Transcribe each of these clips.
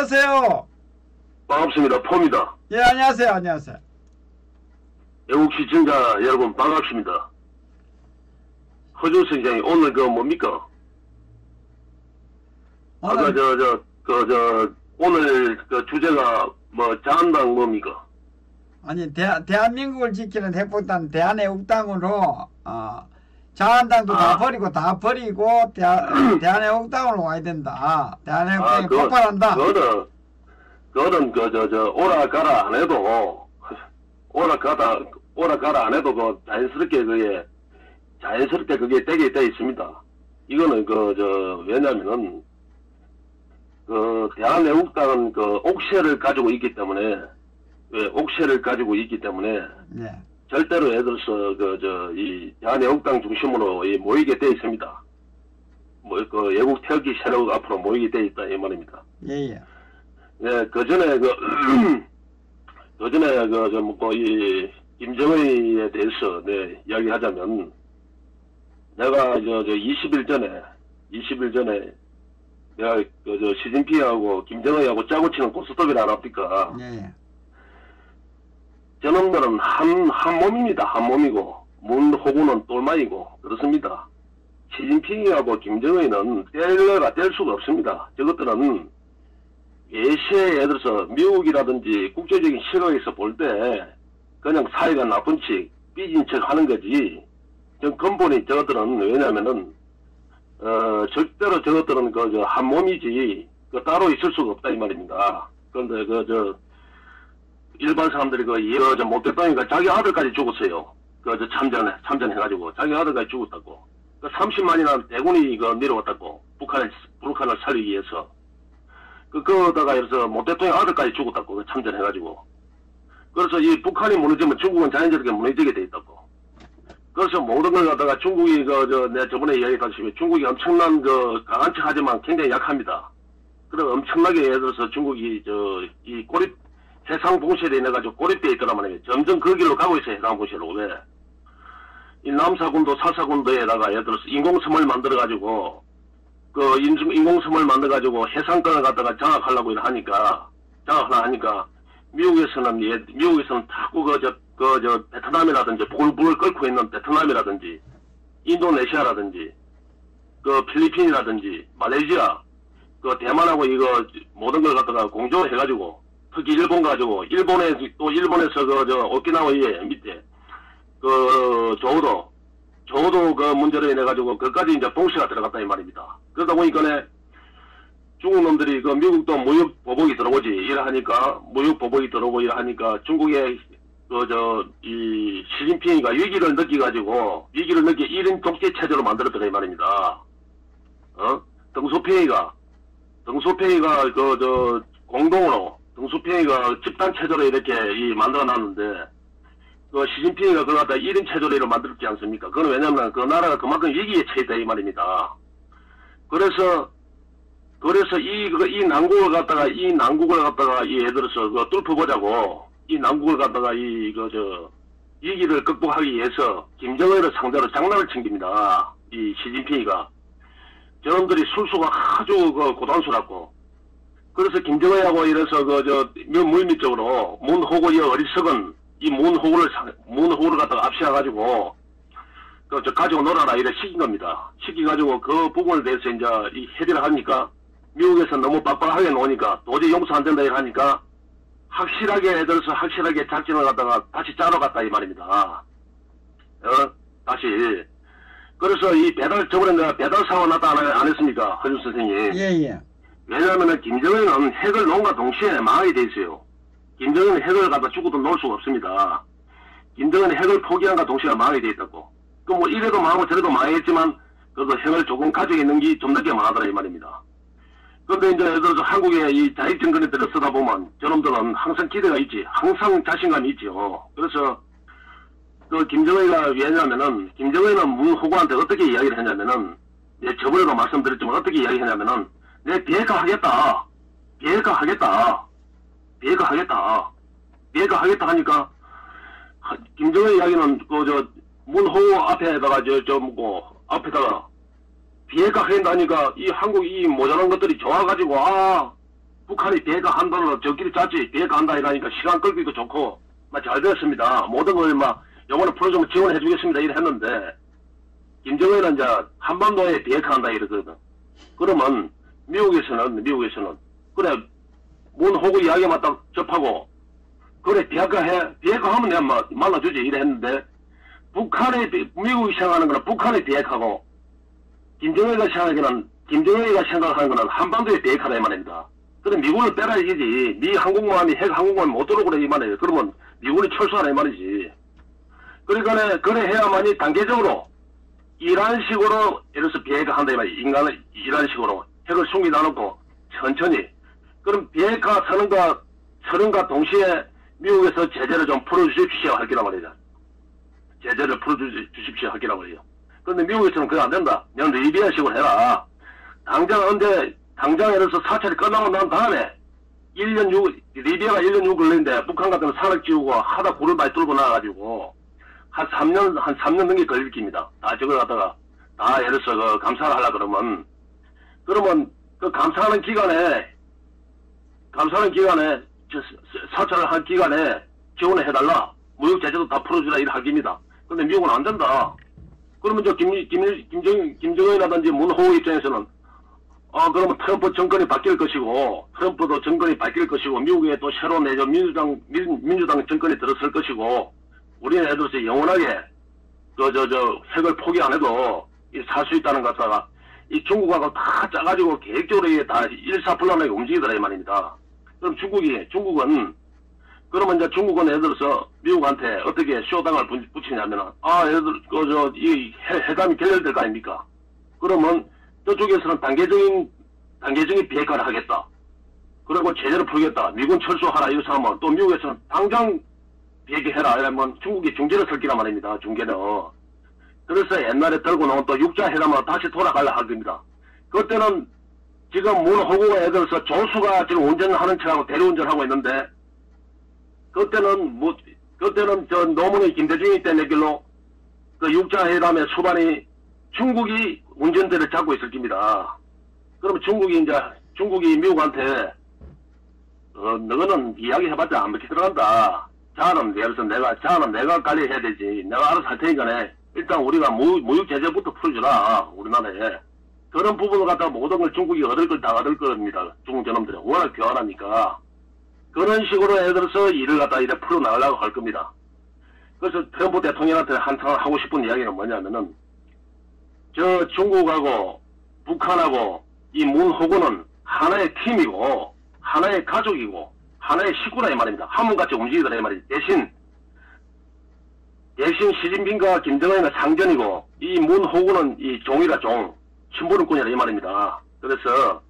안녕하세요. 반갑습니다. 포입니다. 예, 안녕하세요. 안녕하세요. 애국 시청자 여러분 반갑습니다. 허준 선생님 오늘 뭡니까? 아까 오늘 주제가 자한당 뭡니까? 아니 대한민국을 지키는 핵폭탄 대한애국당으로 자한당도 다 버리고 대한애국당으로 와야 된다. 대한애국당이 폭발한다. 그거는 오라가라 안 해도 오라가라 안 해도 자연스럽게 그게 되게 돼 있습니다. 이거는 왜냐면은 대한애국당은 옥새를 가지고 있기 때문에 네. 절대로 예를 들어서 이 대한애국당 중심으로 모이게 돼 있습니다. 애국 태극기 세력 앞으로 모이게 돼 있다 이 말입니다. 예예. 네, 그 전에 이 김정은에 대해서 이야기하자면 내가 20일 전에 내가 시진핑하고 김정은하고 짜고 치는 고스톱이라 안 합니까? 예. 저놈들은 한 몸입니다. 한 몸이고 문호구는 똘마이고 그렇습니다. 시진핑하고 김정은은 뗄 수가 없습니다. 저것들은 예시에 예를 들어서 미국이라든지 국제적인 시각에서 볼 때 그냥 사이가 나쁜 척 삐진 척 하는 거지. 근본이 저것들은 왜냐면은 절대로 저것들은 한 몸이지 따로 있을 수가 없다 이 말입니다. 그런데 일반 사람들이 모태똥이가 자기 아들까지 죽었어요. 참전해가지고 자기 아들까지 죽었다고. 30만이나 대군이 내려왔다고. 북한을 살리기 위해서. 그거다가 해서 모태똥이 아들까지 죽었다고. 참전해가지고. 그래서 이 북한이 무너지면 중국은 자연스럽게 무너지게 돼 있다고. 그래서 모든 걸 갖다가 중국이 내가 저번에 이야기했다시피 중국이 엄청난 강한 척 하지만 굉장히 약합니다. 그래서 엄청나게 예를 들어서 중국이 이 해상 봉쇄에 인해가지고 고립되어 있더란 말이에요. 점점 그 길로 가고 있어요. 해상 봉쇄로. 왜? 이 남사군도 사사군도에다가 예를 들어서 인공섬을 만들어가지고 인공섬을 만들어가지고 해상권을 갖다가 장악하려고 하니까 미국에서는 자꾸 베트남이라든지 불을 끓고 있는 베트남이라든지 인도네시아라든지 필리핀이라든지 말레이시아 대만하고 이거 모든 걸 갖다가 공조해가지고 특히 일본 가지고 일본에서 오키나와 밑에 저우도 문제로 인해 가지고 그까지 이제 봉쇄가 들어갔다 이 말입니다. 그러다 보니까 중국 놈들이 미국도 무역 보복이 들어오지 이러하니까 중국의 이 시진핑이가 위기를 느끼 1인 독재 체제로 만들었다 이 말입니다. 등소평이가 공동으로 등소평이가 집단 체제로 이렇게 만들어놨는데 시진핑이가 그걸 갖다 1인 체제로 만들었지 않습니까? 그건 왜냐면 그 나라가 그만큼 위기에 처했다 이 말입니다. 그래서 이 난국을 갖다가 예를 들어서 뚫어보자고 이 난국을 갖다가 위기를 극복하기 위해서 김정은을 상대로 장난을 챙깁니다. 이 시진핑이가 저놈들이 술수가 아주 고단수라고. 그래서 김정은하고 이래서 물밑적으로 문호구의 어리석은 이 문호구를 갖다가 압시해가지고 가지고 놀아라 이래 시킨 겁니다. 시켜가지고 그 부분에 대해서 이제 이 해결을 하니까 미국에서 너무 빡빡하게 놓으니까 도저히 용서 안 된다 이러니까 확실하게 작전을 갖다가 다시 짜러 갔다 이 말입니다. 다시. 그래서 이 저번에 내가 배달 사원 났다 안 했습니까? 허준 선생님. 예예. 왜냐하면 김정은은 핵을 놓은과 동시에 망하게 돼 있어요. 김정은은 핵을 갖다 죽어도 놓을 수가 없습니다. 김정은이 핵을 포기한과 동시에 망하게 돼 있다고. 이래도 망하고 저래도 망했지만 그래도 핵을 조금 가지고 있는 게 좀 늦게 망하더라 이 말입니다. 그런데 이제 예를 들어서 한국의 이 자익정권에 들어서다 보면 저놈들은 항상 기대가 있지. 항상 자신감이 있죠. 그래서 김정은이가 왜냐면은 김정은은 문호구한테 어떻게 이야기를 했냐면은 저번에도 말씀드렸지만 어떻게 이야기했냐면은 내 비핵화하겠다 하니까 김정은 이야기는 문호구 앞에다가 앞에다가 비핵화한다니까 이 한국 이 모자란 것들이 좋아가지고 북한이 비핵화 한다로 저끼리 짰지 비핵화 한다 이러니까 시간 끌기도 좋고 잘 됐습니다. 모든 걸 요거는 풀어주면 지원해 주겠습니다 이래 했는데 김정은은 이제 한반도에 비핵화한다 이러거든. 그러면 미국에서는 그래 문호구 이야기만 딱 접하고 그래 비핵화하면 내가 말라주지 이래 했는데 미국이 생각하는 거는 북한의 비핵화고 김정은이가 생각하는 거는 한반도의 비핵화다 이 말입니다. 그럼 미군을 빼라 이기지. 미 항공모함이 핵 항공모함이 못 들어오고 그래 이 말이에요. 그러면 미군이 철수하라 이 말이지. 그러니까 그래 해야만이 단계적으로 이런 식으로 예를 들어서 비핵화한다 이 말이에요. 인간을 이런 식으로 핵을 숨기다 놓고 천천히. 그럼 비핵화 선언과 동시에 미국에서 제재를 좀 풀어주십시오 할 거란 말이죠. 제재를 풀어주십시오 할 거란 말이에요. 그런데 미국에서는 그거 안 된다. 넌 리비아식으로 해라. 당장 예를 들어서 사찰이 끝나고 난 다음에 리비아가 1년 6 걸리는데 북한 같은 건 산을 지우고 하다 굴을 많이 뚫고 나와가지고 한 3년 넘게 걸릴 겁니다. 다 저걸 갖다가 다 예를 들어서 그 감사를 하려 그러면 그 감사하는 기간에 사찰을 할 기간에 지원을 해달라. 무역 제재도 다 풀어주라 이래 할 겁니다. 근데 미국은 안 된다. 그러면 김정은이라든지 문호구 입장에서는 그러면 트럼프 정권이 바뀔 것이고 트럼프도 정권이 바뀔 것이고 미국에 또 새로운 민주당 정권이 들어설 것이고 우리는 예를 들어서 영원하게 핵을 포기 안 해도 살 수 있다는 것 갖다가 이 중국하고 다 짜가지고 계획적으로 다 일사불란하게 움직이더라 이 말입니다. 그럼 그러면 이제 중국은 예를 들어서 미국한테 어떻게 쇼당을 붙이냐면은 예를 들어 이 회담이 결렬될 거 아닙니까? 그러면 저쪽에서는 단계적인 비핵화를 하겠다. 그리고 제재를 풀겠다. 미군 철수하라 이렇게 하면 또 미국에서는 당장 비핵화해라 이러면 중국이 중재를 설 기란 말입니다. 중재는. 그래서 옛날에 들고 나온 또 육자 회담으로 다시 돌아가려 할 겁니다. 그때는 지금 문호구가 예를 들어서 조수가 지금 운전하는 차하고 대리운전하고 있는데 그때는 저 노무현이 김대중이 때 내길로 그 육자 회담의 수반이 중국이 운전대를 잡고 있을 겁니다. 그러면 중국이 미국한테 너는 이야기 해봤자 안 먹히 들어간다. 자는 예를 들어서 내가 관리해야 되지. 내가 알아서 할 테니까 일단 우리가 무역 제재부터 풀어주라 우리나라에. 그런 부분을 갖다가 모든 걸 중국이 얻을 걸 다 얻을 겁니다. 중국 저놈들이 워낙 교활하니까. 그런 식으로 예를 들어서 일을 갖다 이래 풀어나가려고 할 겁니다. 그래서 트럼프 대통령한테 한창 하고 싶은 이야기는 뭐냐면은 저 중국하고 북한하고 이 문호구는 하나의 팀이고 하나의 가족이고 하나의 식구라 이 말입니다. 한문같이 움직이더라 이 말이지. 대신 시진핑과 김정은이가 상전이고 이 문호구는 이 종이라 심부름꾼이라 이 말입니다. 그래서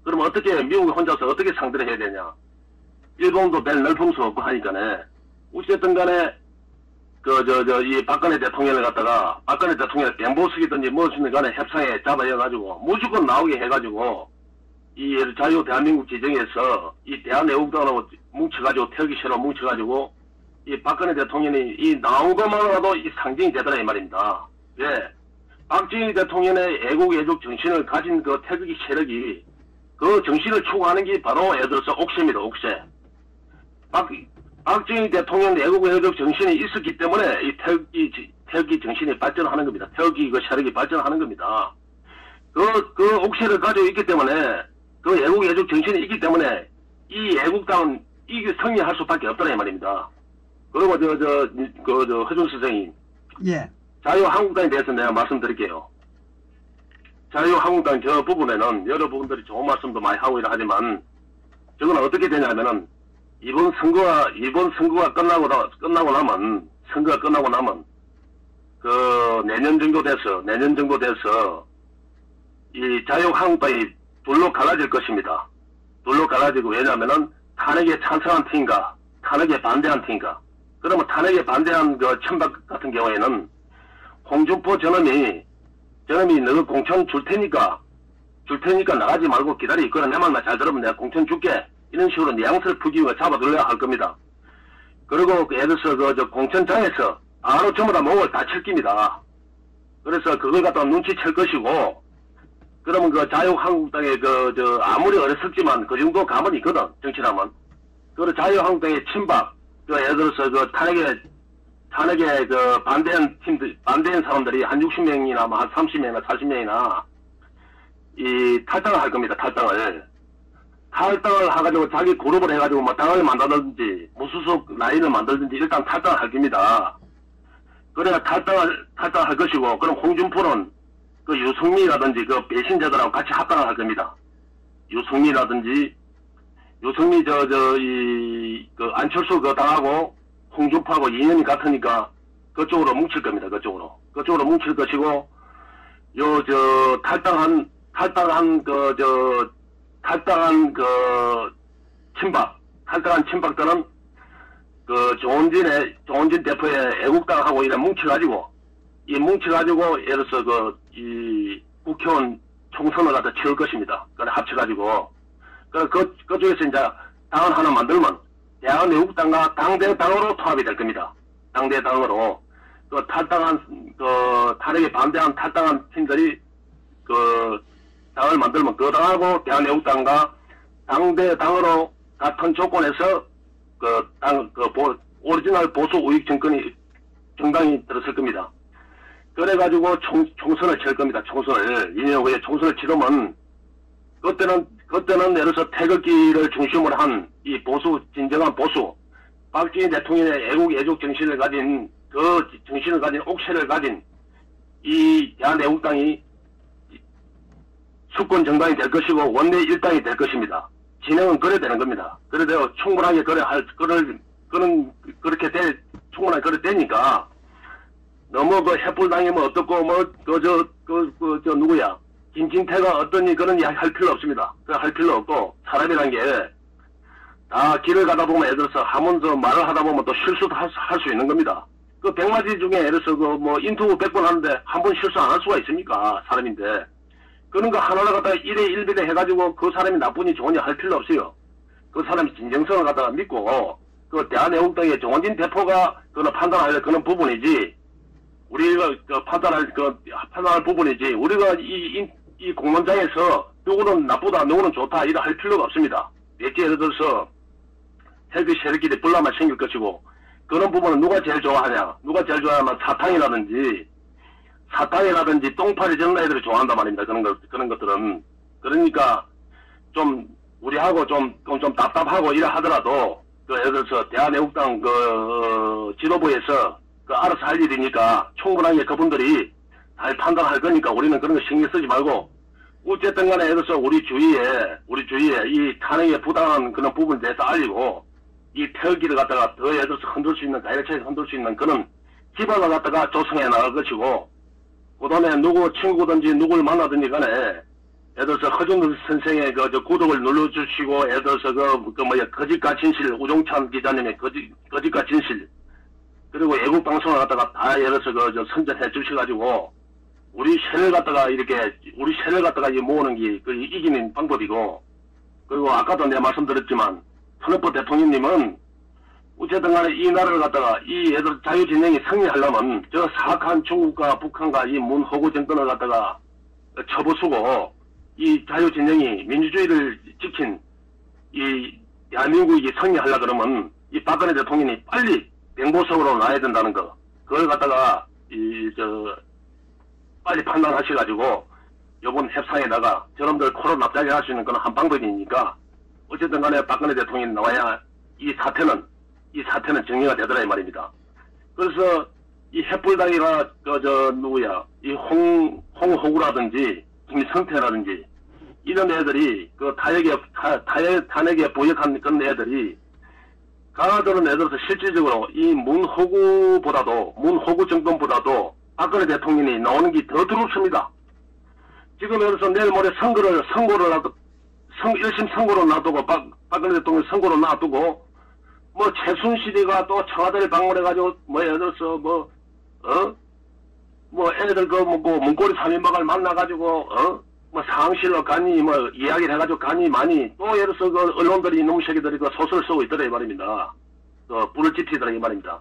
그러면 어떻게 미국이 혼자서 어떻게 상대를 해야 되냐. 일본도 별 넓음수 없고 하니까네. 어쨌든 간에 이 박근혜 대통령을 갖다가 박근혜 대통령을 뱅보스기든지 무엇이든 간에 협상에 잡아여가지고 무조건 나오게 해가지고 이 자유 대한민국 지정에서 이 대한애국당하고 뭉쳐가지고 태극기처럼 뭉쳐가지고 이 박근혜 대통령이 이 나온 것만으로도 이 상징이 되더라 이 말입니다. 예. 박정희 대통령의 애국 정신을 가진 그 태극기 세력이 그 정신을 추구하는 게 바로 예를 들어서 옥새입니다. 옥새. 박정희 대통령 애국 정신이 있었기 때문에 이 태극기 정신이 발전하는 겁니다. 태극기 그 세력이 발전하는 겁니다. 그 옥새를 가지고 있기 때문에 그 애국 정신이 있기 때문에 이 애국당은 이게 승리할 수밖에 없더라 이 말입니다. 그리고 허준 선생님. 예. 자유한국당에 대해서 내가 말씀드릴게요. 자유한국당 저 부분에는 여러분들이 좋은 말씀도 많이 하고 이러 하지만 저건 어떻게 되냐면은 이번 선거가 끝나고 나면 그 내년 정도 돼서 이 자유한국당이 둘로 갈라질 것입니다. 둘로 갈라지고 왜냐면은 탄핵에 찬성한 팀과 탄핵에 반대한 팀과 그러면 탄핵에 반대한 그 천박 같은 경우에는 홍준표 저놈이 너 공천 줄 테니까 나가지 말고 기다려 있거나 내 말만 잘 들으면 내가 공천 줄게 이런 식으로 뉘앙스를 풀기 위해 잡아둘러야 할 겁니다. 그리고 예를 들어서 저 공천장에서 바로 전부 다 목을 다 칠 겁니다. 그래서 그걸 갖다가 눈치챌 것이고 그러면 그 자유한국당의 아무리 어렸었지만 그 정도 감은 있거든, 정치라면. 그 자유한국당의 친박, 예를 들어서 탄핵에 반대한 사람들이 한 60명이나 한 30명이나 40명이나 탈당을 할 겁니다, 탈당을 해가지고 자기 그룹을 해가지고 뭐 당을 만들든지 무소속 라인을 만들든지 일단 탈당을 할 겁니다. 그래야 탈당을 할 것이고, 그럼 홍준표는 그 유승민이라든지 그 배신자들하고 같이 합당을 할 겁니다. 유승미 그 안철수 그 당하고 홍준표하고 인연이 같으니까 그쪽으로 뭉칠 겁니다. 그쪽으로 뭉칠 것이고, 탈당한 친박들은 그 조원진 대표의 애국당하고 이래 뭉쳐가지고 예를 들어서 국회의원 총선을 갖다 치울 것입니다. 그래 합쳐가지고 그쪽에서 이제 당을 하나 만들면 대한애국당과 당대당으로 통합이 될 겁니다. 당대당으로 탄핵에 반대한 탈당한 팀들이 당을 만들면 그 당하고 대한애국당과 당대당으로 같은 조건에서 오리지널 보수 우익 정당이 들었을 겁니다. 그래가지고 총선을 칠 겁니다. 총선을. 2년 후에 총선을 치르면, 그때는 예를 들어서 태극기를 중심으로 한 이 진정한 보수, 박정희 대통령의 애국 정신을 가진, 옥새를 가진 이 대한애국당이 수권 정당이 될 것이고, 원내 일당이 될 것입니다. 진행은 그래 되는 겁니다. 그래도 충분하게 충분하게 그래 되니까, 너무 햇불당이 어떻고, 누구야. 김진태가 어떠니 그런 이야기 할 필요 없습니다. 할 필요 없고, 사람이란 게, 다 길을 가다 보면 예를 들어서 말을 하다 보면 또 실수도 할 수 있는 겁니다. 100마디 중에 예를 들어서 인터뷰 100번 하는데 한 번 실수 안 할 수가 있습니까? 사람인데. 그런 거 하나를 갖다가 1회 1비례 해가지고 그 사람이 나쁘니 좋으니 할 필요 없어요. 그 사람이 진정성을 갖다가 믿고, 대한애국당의 조원진 대표가 판단할 그런 부분이지, 우리가 판단할 부분이지, 우리가 이 공론장에서 누구는 나쁘다, 누구는 좋다, 이래 할 필요가 없습니다. 예를 들어서, 세력끼리 불나만 생길 것이고, 그런 부분은 누가 제일 좋아하냐? 누가 제일 좋아하면 사탕이라든지 똥파리 저런 애들이 좋아한단 말입니다. 그런 것들은. 그러니까, 우리하고 좀 답답하고 이래 하더라도, 예를 들어서 대한애국당 지도부에서 알아서 할 일이니까 충분하게 그분들이 잘 판단할 거니까 우리는 그런 거 신경 쓰지 말고, 어쨌든 간에 예를 들어서 우리 주위에 이 탄핵에 부당한 그런 부분에 대해서 알리고, 이 태극기를 갖다가 더 예를 들어서 가열차게 흔들 수 있는 그런 기반을 갖다가 조성해 나갈 것이고, 그 다음에 친구든지 누굴 만나든지 간에, 예를 들어서 허준들 선생의 구독을 눌러주시고, 예를 들어서 거짓과 진실, 우종찬 기자님의 거짓과 진실, 그리고 애국방송을 갖다가 다 예를 들어서 선전해 주셔가지고, 우리 세를 갖다가 모으는 게 이기는 방법이고, 그리고 아까도 내가 말씀드렸지만, 트럼프 대통령님은 어쨌든 간에 이 나라를 갖다가 얘들 자유진영이 승리하려면 저 사악한 중국과 북한과 이 문호구 정권을 갖다가 쳐부수고 이 자유진영이 민주주의를 지킨 이 대한민국이 승리하려 그러면 이 박근혜 대통령이 빨리 병보석으로 놔야 된다는 거, 그걸 갖다가 빨리 판단하셔가지고 요번 협상에다가 저놈들 코로 납작에 할 수 있는 그런 한 방법이니까 어쨌든 간에 박근혜 대통령이 나와야 이 사태는 정리가 되더라 이 말입니다. 그래서 이 햇불당이가 이 홍호구라든지 김성태라든지 이런 애들이 탄핵에 보역한 그런 애들이 강화도는 예를 들어서 실질적으로 이 문호구 정권보다도 박근혜 대통령이 나오는 게 더 두렵습니다. 지금 예를 들어서 내일 모레 선거를 1심 선거로 놔두고 박근혜 대통령 선거로 놔두고 최순실이가 또 청와대를 방문해가지고 예를 들어서 애들 문고리 3인방을 만나가지고 상실로 가니 이야기를 해가지고 가니 많이 또 예를 들어서 언론들이 이놈 새끼들이 소설을 쓰고 있더라 이 말입니다. 불을 지피더라 이 말입니다.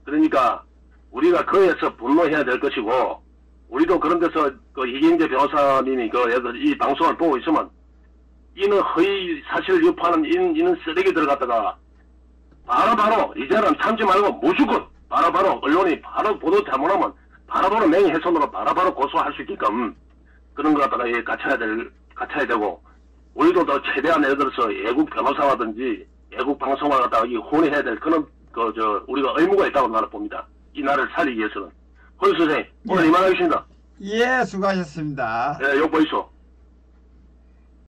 그러니까 우리가 거기에서 분노해야 될 것이고 우리도 그런 데서 그 이경재 변호사님이 이 방송을 보고 있으면 이는 허위 사실을 유포하는 이는 쓰레기 들어갔다가 바로바로 이제는 참지 말고 무조건 바로바로 언론이 바로 보도 잘못하면 바로바로 명예훼손으로 바로바로 고소할 수 있게끔 그런 거 갖다가 갖춰야 되고 우리도 더 최대한 예를 들어서 애국 변호사라든지 애국 방송을 갖다가 혼의해야 될 그런 우리가 의무가 있다고 나는 봅니다. 이 나라를 살리기 위해서는. 허유 선생님 오늘 예. 이만하겠습니다. 예, 수고하셨습니다. 예, 욕 보이소.